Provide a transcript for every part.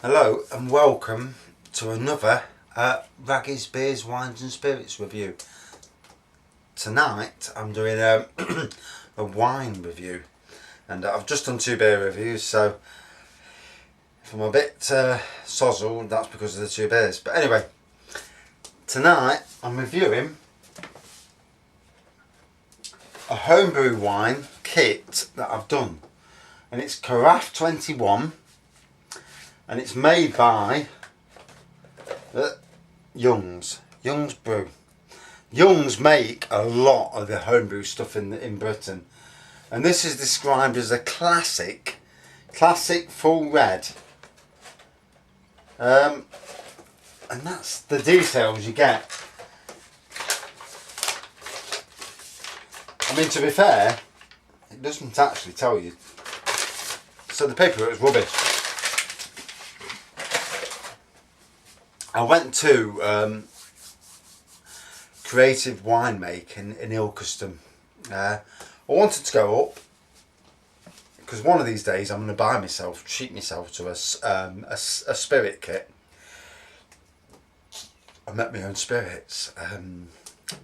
Hello and welcome to another Raggy's Beers, Wines and Spirits review. Tonight I'm doing a wine review, and I've just done 2 beer reviews, so if I'm a bit sozzled, that's because of the 2 beers. But anyway, tonight I'm reviewing a homebrew wine kit that I've done, and it's Carafe 21. And it's made by Young's Brew. Young's make a lot of the homebrew stuff in Britain, and this is described as a classic full red. And that's the details you get. I mean, to be fair, it doesn't actually tell you. So the paperwork is rubbish. I went to Creative Winemaking in Ilkeston. I wanted to go up because one of these days I'm going to treat myself to a spirit kit. I make my own spirits,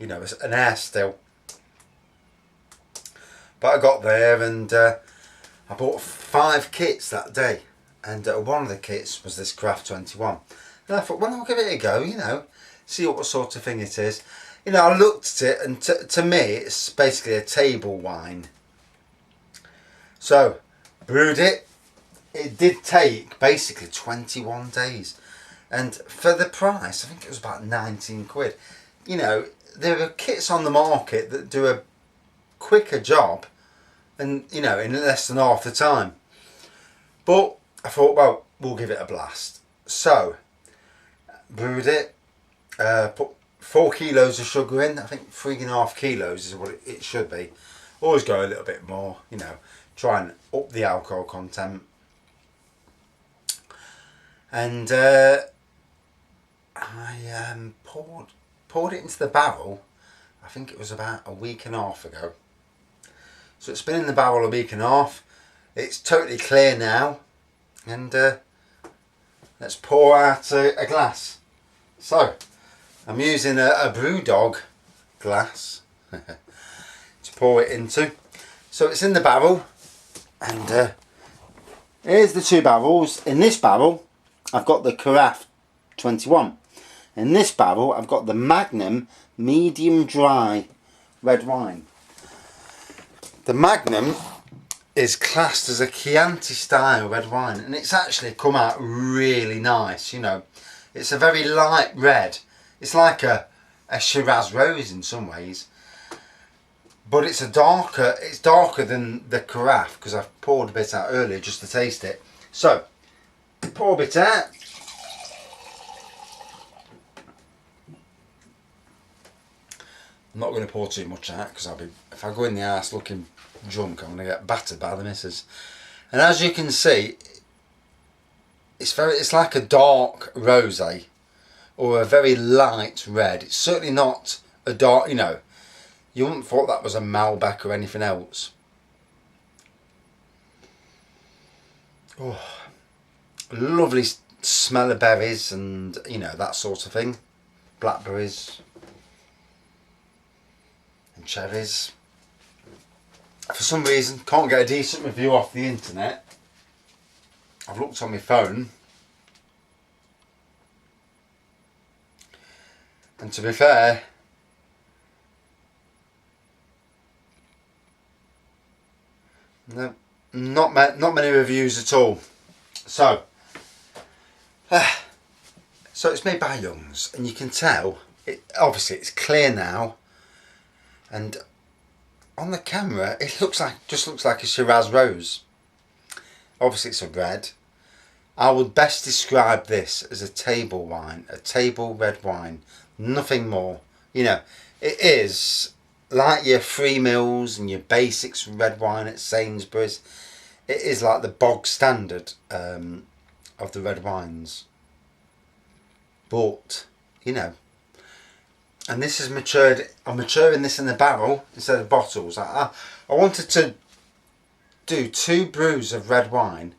you know, an air still. But I got there and I bought 5 kits that day, and one of the kits was this Carafe 21. And I thought, well, I'll give it a go, you know, see what sort of thing it is. You know, I looked at it, and to me, it's basically a table wine. So, brewed it. It did take basically 21 days. And for the price, I think it was about 19 quid. You know, there are kits on the market that do a quicker job, and, you know, in less than half the time. But I thought, well, we'll give it a blast. So, brewed it, put 4 kilos of sugar in. I think 3.5 kilos is what it should be. Always go a little bit more, you know, try and up the alcohol content. And I poured it into the barrel. I think it was about a week and a half ago. So it's been in the barrel a week and a half. It's totally clear now, and let's pour out a glass. So, I'm using a Brewdog glass to pour it into. So it's in the barrel, and here's the 2 barrels. In this barrel, I've got the Carafe 21. In this barrel, I've got the Magnum medium dry red wine. The Magnum is classed as a Chianti style red wine, and it's actually come out really nice, you know. It's a very light red. It's like a Shiraz rose in some ways, but it's darker than the Carafe, because I've poured a bit out earlier just to taste it. So, pour a bit out. I'm not going to pour too much out, because if I go in the house looking drunk, I'm going to get battered by the missus. And as you can see, it's like a dark rosé or a very light red. It's certainly not a dark, you know, you wouldn't have thought that was a Malbec or anything else. Oh, lovely smell of berries and, you know, that sort of thing. Blackberries and cherries. For some reason, can't get a decent review off the internet. I've looked on my phone, and to be fair, no, not many reviews at all. So, so it's made by Young's, and you can tell obviously it's clear now, and on the camera it just looks like a Shiraz rose. Obviously it's a red. I would best describe this as a table wine, a table red wine, nothing more. You know, it is like your Free Mills and your basics red wine at Sainsbury's. It is like the bog standard of the red wines. But, you know, and this has matured. I'm maturing this in the barrel instead of bottles. I wanted to do 2 brews of red wine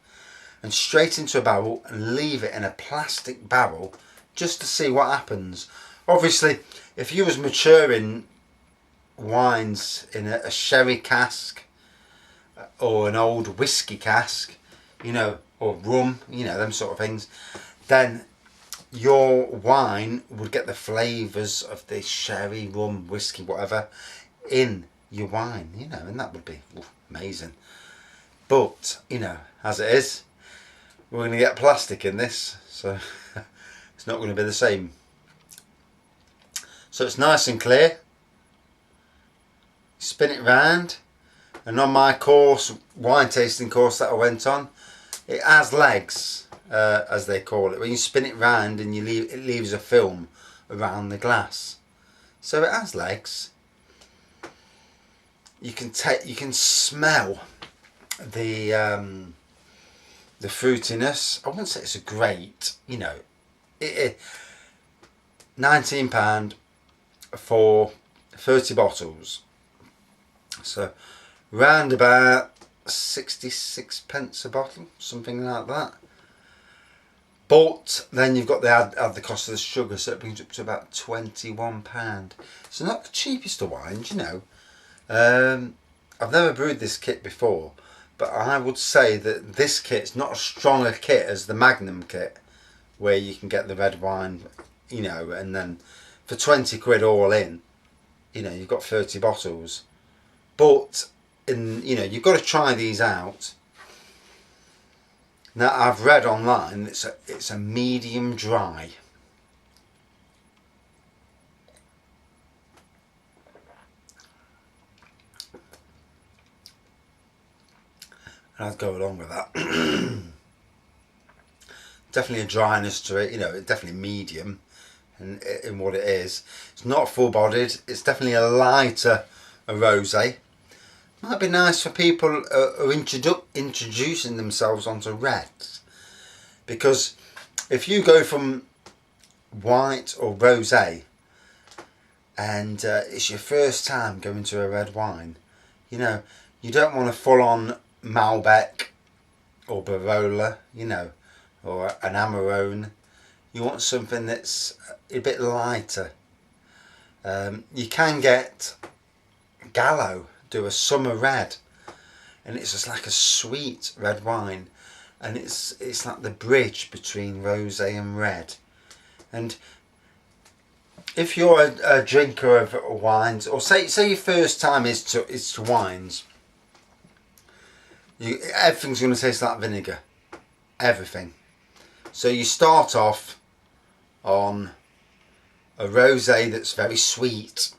and straight into a barrel and leave it in a plastic barrel just to see what happens. Obviously, if you was maturing wines in a sherry cask or an old whiskey cask, you know, or rum, you know, them sort of things, then your wine would get the flavours of the sherry, rum, whiskey, whatever in your wine, you know, and that would be amazing. But, you know, as it is, we're going to get plastic in this, so it's not going to be the same. So it's nice and clear. Spin it round, and on my course, wine tasting course that I went on, it has legs, as they call it. When you spin it round and it leaves a film around the glass, so it has legs. You can smell the fruitiness. I wouldn't say it's a great, you know, £19 for 30 bottles. So round about 66 pence a bottle, something like that. But then you've got to add the cost of the sugar, so it brings it up to about £21. So not the cheapest of wines, you know. I've never brewed this kit before, but I would say that this kit's not as strong a kit as the Magnum kit, where you can get the red wine, you know, and then for 20 quid all in, you know, you've got 30 bottles. But you know, you've got to try these out. Now I've read online it's a medium dry. And I'd go along with that. Definitely a dryness to it, you know, definitely medium in what it is. It's not full bodied, it's definitely a lighter rosé. Might be nice for people who are introducing themselves onto reds, because if you go from white or rosé and it's your first time going to a red wine, you know, you don't want a full-on Malbec or Barolo, you know, or an Amarone. You want something that's a bit lighter. You can get Gallo do a summer red, and it's just like a sweet red wine, and it's like the bridge between rosé and red. And if you're a drinker of wines, or say your first time is to wines, everything's going to taste like vinegar, everything. So you start off on a rosé that's very sweet,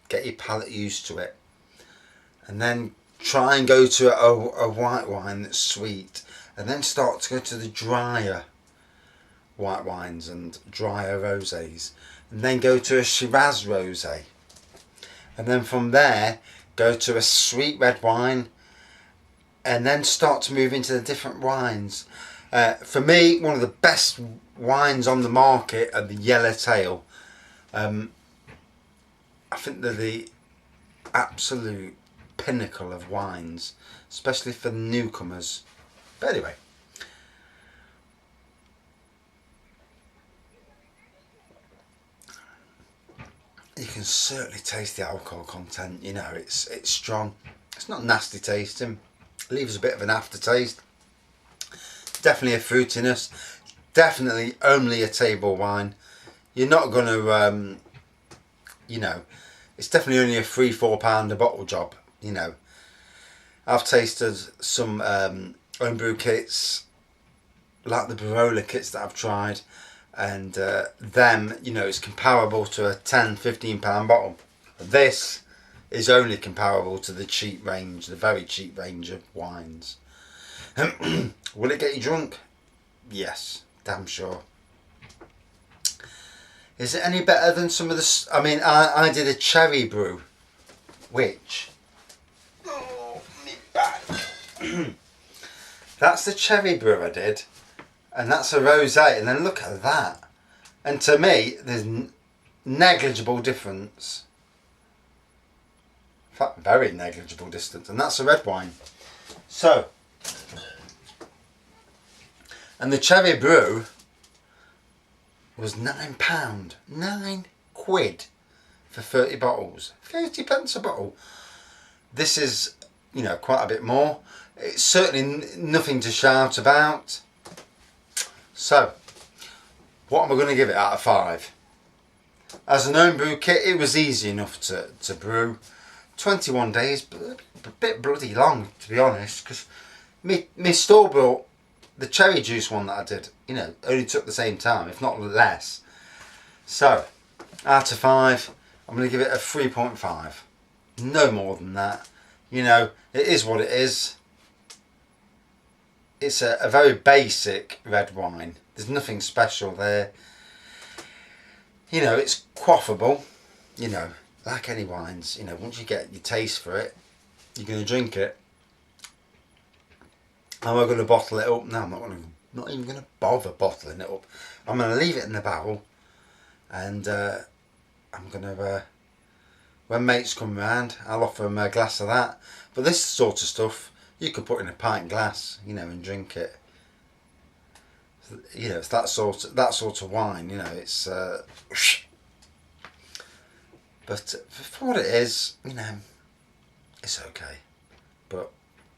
get your palate used to it, and then try and go to a white wine that's sweet, and then start to go to the drier white wines and drier rosés, and then go to a Shiraz rosé, and then from there go to a sweet red wine, and then start to move into the different wines. For me, one of the best wines on the market are the Yellowtail. I think they're the absolute pinnacle of wines, especially for newcomers. But anyway, you can certainly taste the alcohol content. You know, it's strong. It's not nasty tasting. It leaves a bit of an aftertaste. Definitely a fruitiness. Definitely only a table wine. You're not going to, you know, it's definitely only a £3-4 a bottle job. You know, I've tasted some homebrew kits, like the Barolo kits that I've tried, and them, you know, it's comparable to a £10-15 bottle. This is only comparable to the cheap range, the very cheap range of wines. Will it get you drunk? Yes, damn sure. Is it any better than some of the... I mean, I did a cherry brew, which... Oh, me back. That's the cherry brew I did, and that's a rosé, and then look at that. And to me, there's negligible difference. In fact, very negligible distance, and that's a red wine. So, And the cherry brew was £9. £9 for 30 bottles. 50p a bottle. This is, you know, quite a bit more. It's certainly nothing to shout about. So, what am I going to give it out of 5? As an homebrew kit, it was easy enough to brew. 21 days, but a bit bloody long, to be honest, because me store bought, the cherry juice one that I did, you know, only took the same time, if not less. So, out of 5, I'm going to give it a 3.5. No more than that. You know, it is what it is. It's a very basic red wine. There's nothing special there. You know, it's quaffable. You know, like any wines, you know, once you get your taste for it, you're going to drink it. Am I going to bottle it up? No, I'm not even going to bother bottling it up. I'm going to leave it in the barrel, and I'm going to, when mates come round, I'll offer them a glass of that. But this sort of stuff, you could put in a pint glass, you know, and drink it. You know, it's that sort of wine. You know, it's. But for what it is, you know, it's okay. But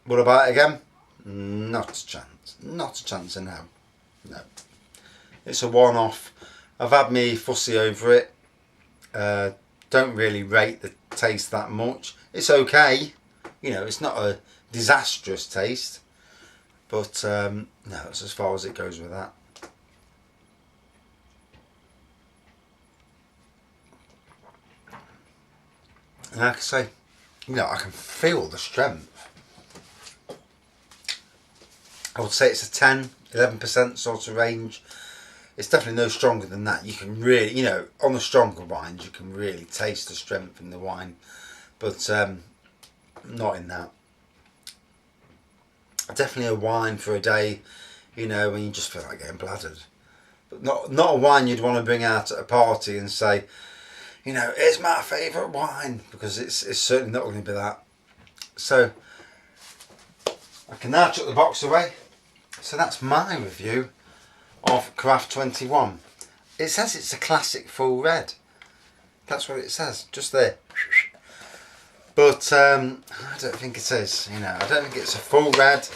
what about it again? Not a chance. Not a chance in hell. No. It's a one-off. I've had me fussy over it. Don't really rate the taste that much. It's okay. You know, it's not a disastrous taste. But no, it's as far as it goes with that. And like I say, you know, I can feel the strength. I would say it's a 10-11% sort of range. It's definitely no stronger than that. You can really, you know, on the stronger wines, you can really taste the strength in the wine. But not in that. Definitely a wine for a day, you know, when you just feel like getting bladdered. But not a wine you'd want to bring out at a party and say, you know, it's my favourite wine, because it's certainly not going to be that. So I can now chuck the box away. So that's my review of Carafe 21. It says it's a classic full red. That's what it says, just there. But I don't think it is. You know, I don't think it's a full red.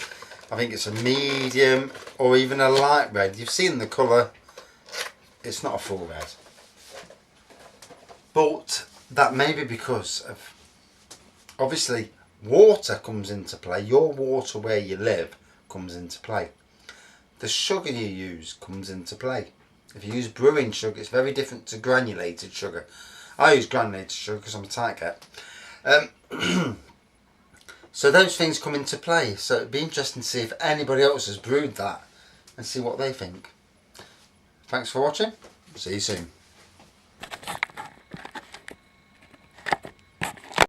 I think it's a medium or even a light red. You've seen the colour. It's not a full red. But that may be because of, obviously, water comes into play. Your water where you live comes into play. The sugar you use comes into play. If you use brewing sugar, it's very different to granulated sugar. I use granulated sugar because I'm a tight cat. So those things come into play. So it'd be interesting to see if anybody else has brewed that and see what they think. Thanks for watching. See you soon.